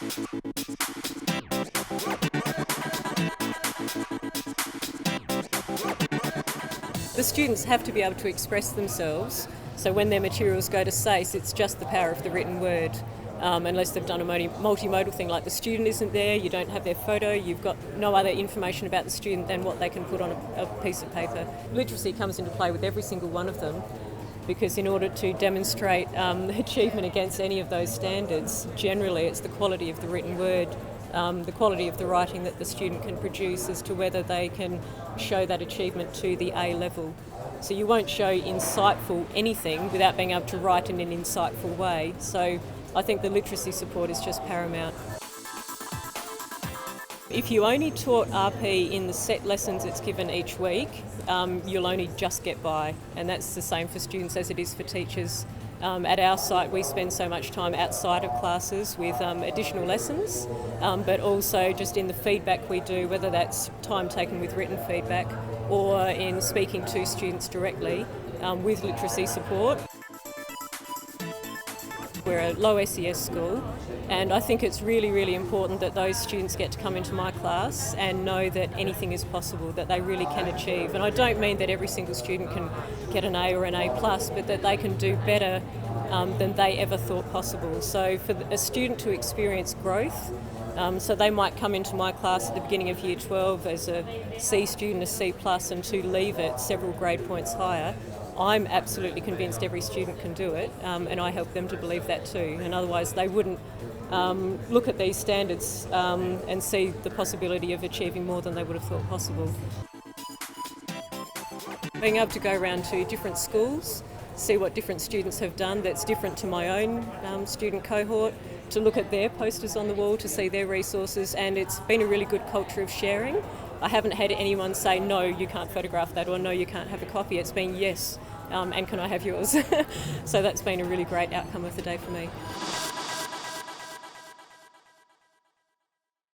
The students have to be able to express themselves, so when their materials go to SACE, it's just the power of the written word. Unless they've done a multimodal thing like the student isn't there, you don't have their photo, you've got no other information about the student than what they can put on a piece of paper. Literacy comes into play with every single one of them, because in order to demonstrate achievement against any of those standards, generally it's the quality of the written word, the quality of the writing that the student can produce as to whether they can show that achievement to the A level. So you won't show insightful anything without being able to write in an insightful way. So I think the literacy support is just paramount. If you only taught RP in the set lessons it's given each week, you'll only just get by, and that's the same for students as it is for teachers. At our site we spend so much time outside of classes with additional lessons, but also just in the feedback we do, whether that's time taken with written feedback or in speaking to students directly with literacy support. We're a low SES school, and I think it's really, really important that those students get to come into my class and know that anything is possible, that they really can achieve. And I don't mean that every single student can get an A or an A+, but that they can do better than they ever thought possible. So for a student to experience growth, so they might come into my class at the beginning of Year 12 as a C student, a C+, and to leave it several grade points higher, I'm absolutely convinced every student can do it, and I help them to believe that too. And otherwise they wouldn't look at these standards and see the possibility of achieving more than they would have thought possible. Being able to go around to different schools, see what different students have done that's different to my own student cohort, to look at their posters on the wall, to see their resources, and it's been a really good culture of sharing. I haven't had anyone say, no, you can't photograph that, or no, you can't have a copy. It's been, yes, and can I have yours? So that's been a really great outcome of the day for me.